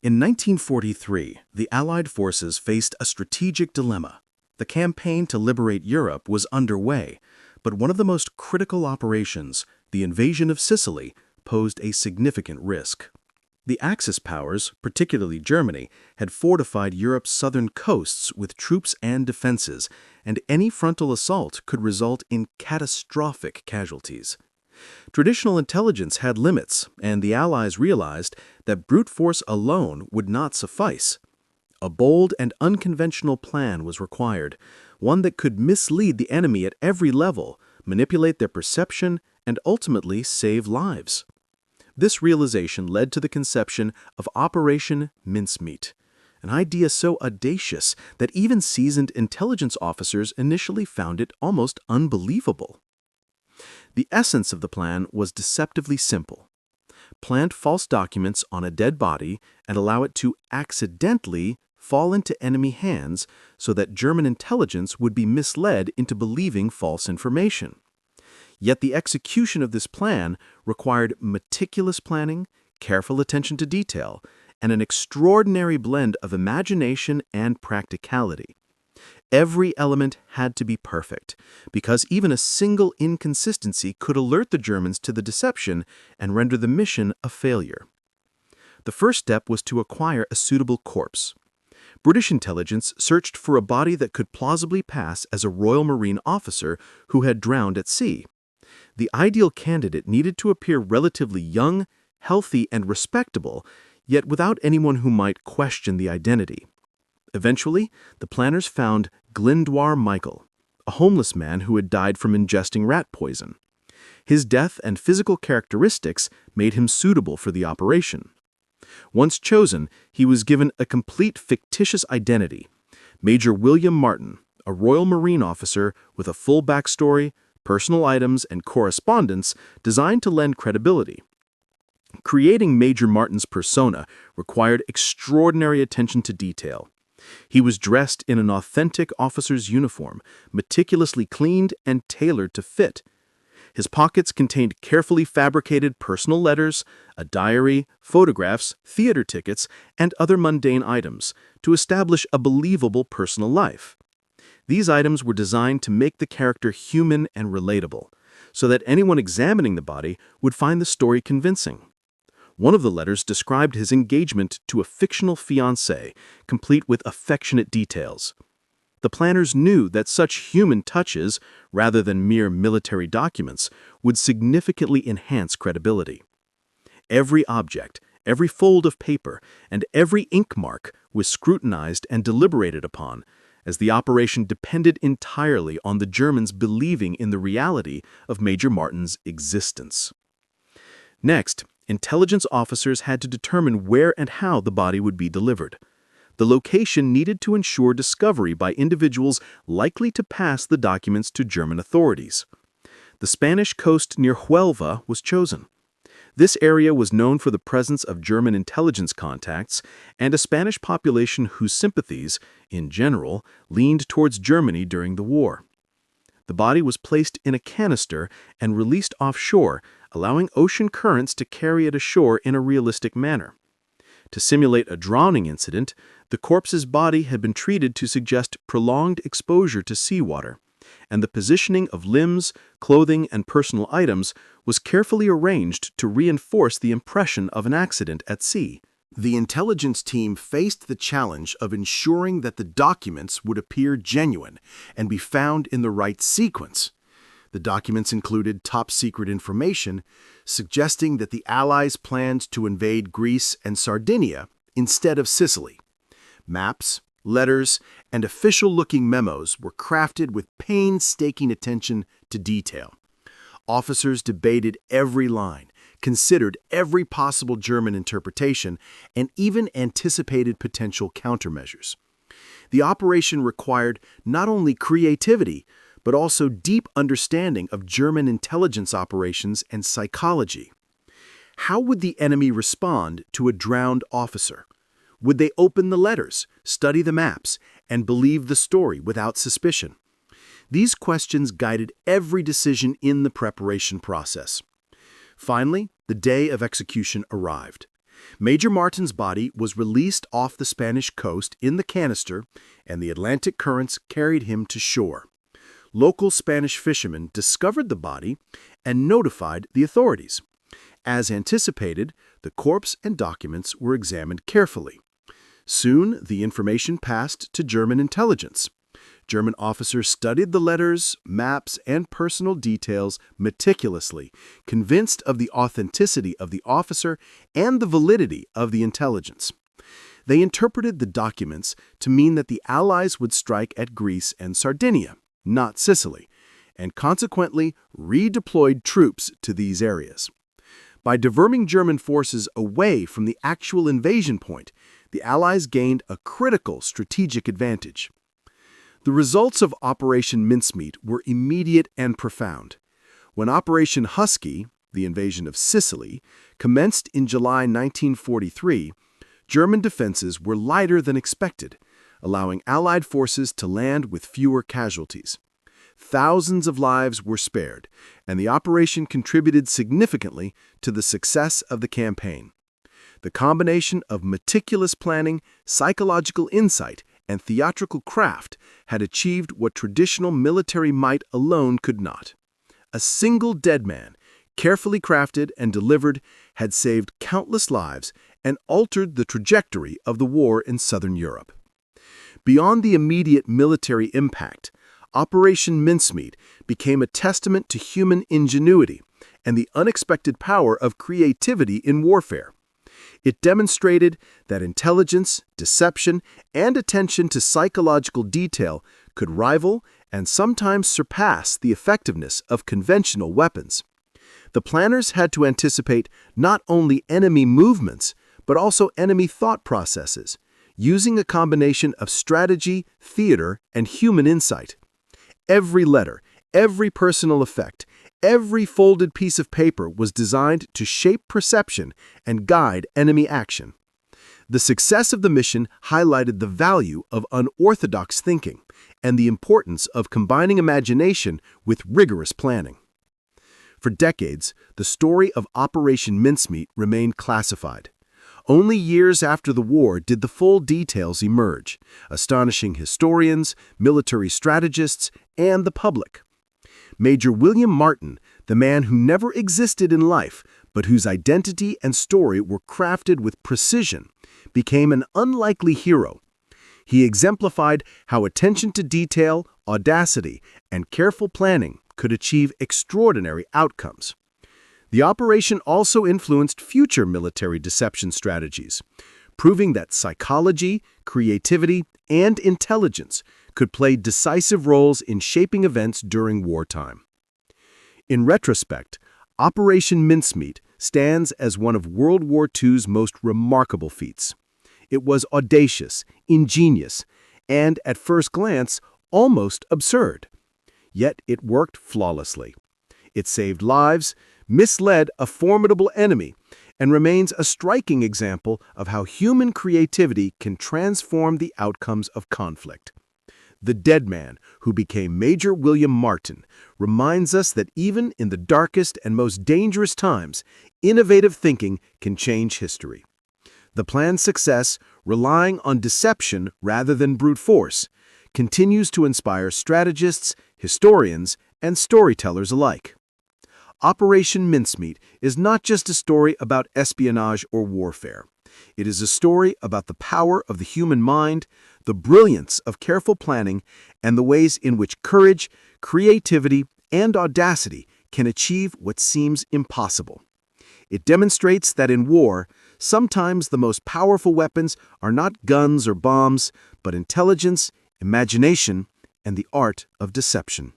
In 1943, the Allied forces faced a strategic dilemma. The campaign to liberate Europe was underway, but one of the most critical operations, the invasion of Sicily, posed a significant risk. The Axis powers, particularly Germany, had fortified Europe's southern coasts with troops and defenses, and any frontal assault could result in catastrophic casualties. Traditional intelligence had limits, and the Allies realized that brute force alone would not suffice. A bold and unconventional plan was required, one that could mislead the enemy at every level, manipulate their perception, and ultimately save lives. This realization led to the conception of Operation Mincemeat, an idea so audacious that even seasoned intelligence officers initially found it almost unbelievable. The essence of the plan was deceptively simple. Plant false documents on a dead body and allow it to accidentally fall into enemy hands so that German intelligence would be misled into believing false information. Yet the execution of this plan required meticulous planning, careful attention to detail, and an extraordinary blend of imagination and practicality. Every element had to be perfect, because even a single inconsistency could alert the Germans to the deception and render the mission a failure. The first step was to acquire a suitable corpse. British intelligence searched for a body that could plausibly pass as a Royal Marine officer who had drowned at sea. The ideal candidate needed to appear relatively young, healthy, and respectable, yet without anyone who might question the identity. Eventually, the planners found Glyndwr Michael, a homeless man who had died from ingesting rat poison. His death and physical characteristics made him suitable for the operation. Once chosen, he was given a complete fictitious identity: Major William Martin, a Royal Marine officer with a full backstory, personal items, and correspondence designed to lend credibility. Creating Major Martin's persona required extraordinary attention to detail. He was dressed in an authentic officer's uniform, meticulously cleaned and tailored to fit. His pockets contained carefully fabricated personal letters, a diary, photographs, theater tickets, and other mundane items to establish a believable personal life. These items were designed to make the character human and relatable, so that anyone examining the body would find the story convincing. One of the letters described his engagement to a fictional fiancée, complete with affectionate details. The planners knew that such human touches, rather than mere military documents, would significantly enhance credibility. Every object, every fold of paper, and every ink mark was scrutinized and deliberated upon, as the operation depended entirely on the Germans believing in the reality of Major Martin's existence. Next, intelligence officers had to determine where and how the body would be delivered. The location needed to ensure discovery by individuals likely to pass the documents to German authorities. The Spanish coast near Huelva was chosen. This area was known for the presence of German intelligence contacts and a Spanish population whose sympathies, in general, leaned towards Germany during the war. The body was placed in a canister and released offshore, allowing ocean currents to carry it ashore in a realistic manner. To simulate a drowning incident, the corpse's body had been treated to suggest prolonged exposure to seawater, and the positioning of limbs, clothing, and personal items was carefully arranged to reinforce the impression of an accident at sea. The intelligence team faced the challenge of ensuring that the documents would appear genuine and be found in the right sequence. The documents included top-secret information suggesting that the Allies planned to invade Greece and Sardinia instead of Sicily. Maps, letters, and official-looking memos were crafted with painstaking attention to detail. Officers debated every line, considered every possible German interpretation, and even anticipated potential countermeasures. The operation required not only creativity, but also deep understanding of German intelligence operations and psychology. How would the enemy respond to a drowned officer? Would they open the letters, study the maps, and believe the story without suspicion? These questions guided every decision in the preparation process. Finally, the day of execution arrived. Major Martin's body was released off the Spanish coast in the canister, and the Atlantic currents carried him to shore. Local Spanish fishermen discovered the body and notified the authorities. As anticipated, the corpse and documents were examined carefully. Soon, the information passed to German intelligence. German officers studied the letters, maps, and personal details meticulously, convinced of the authenticity of the officer and the validity of the intelligence. They interpreted the documents to mean that the Allies would strike at Greece and Sardinia, not Sicily, and consequently redeployed troops to these areas. By diverting German forces away from the actual invasion point, the Allies gained a critical strategic advantage. The results of Operation Mincemeat were immediate and profound. When Operation Husky, the invasion of Sicily, commenced in July 1943, German defenses were lighter than expected, allowing Allied forces to land with fewer casualties. Thousands of lives were spared, and the operation contributed significantly to the success of the campaign. The combination of meticulous planning, psychological insight, and theatrical craft had achieved what traditional military might alone could not. A single dead man, carefully crafted and delivered, had saved countless lives and altered the trajectory of the war in southern Europe. Beyond the immediate military impact, Operation Mincemeat became a testament to human ingenuity and the unexpected power of creativity in warfare. It demonstrated that intelligence, deception, and attention to psychological detail could rival and sometimes surpass the effectiveness of conventional weapons. The planners had to anticipate not only enemy movements, but also enemy thought processes, using a combination of strategy, theater, and human insight. Every letter, every personal effect, every folded piece of paper was designed to shape perception and guide enemy action. The success of the mission highlighted the value of unorthodox thinking and the importance of combining imagination with rigorous planning. For decades, the story of Operation Mincemeat remained classified. Only years after the war did the full details emerge, astonishing historians, military strategists, and the public. Major William Martin, the man who never existed in life, but whose identity and story were crafted with precision, became an unlikely hero. He exemplified how attention to detail, audacity, and careful planning could achieve extraordinary outcomes. The operation also influenced future military deception strategies, proving that psychology, creativity, and intelligence could play decisive roles in shaping events during wartime. In retrospect, Operation Mincemeat stands as one of World War II's most remarkable feats. It was audacious, ingenious, and, at first glance, almost absurd. Yet it worked flawlessly. It saved lives, misled a formidable enemy, and remains a striking example of how human creativity can transform the outcomes of conflict. The dead man, who became Major William Martin, reminds us that even in the darkest and most dangerous times, innovative thinking can change history. The plan's success, relying on deception rather than brute force, continues to inspire strategists, historians, and storytellers alike. Operation Mincemeat is not just a story about espionage or warfare. It is a story about the power of the human mind, the brilliance of careful planning, and the ways in which courage, creativity, and audacity can achieve what seems impossible. It demonstrates that in war, sometimes the most powerful weapons are not guns or bombs, but intelligence, imagination, and the art of deception.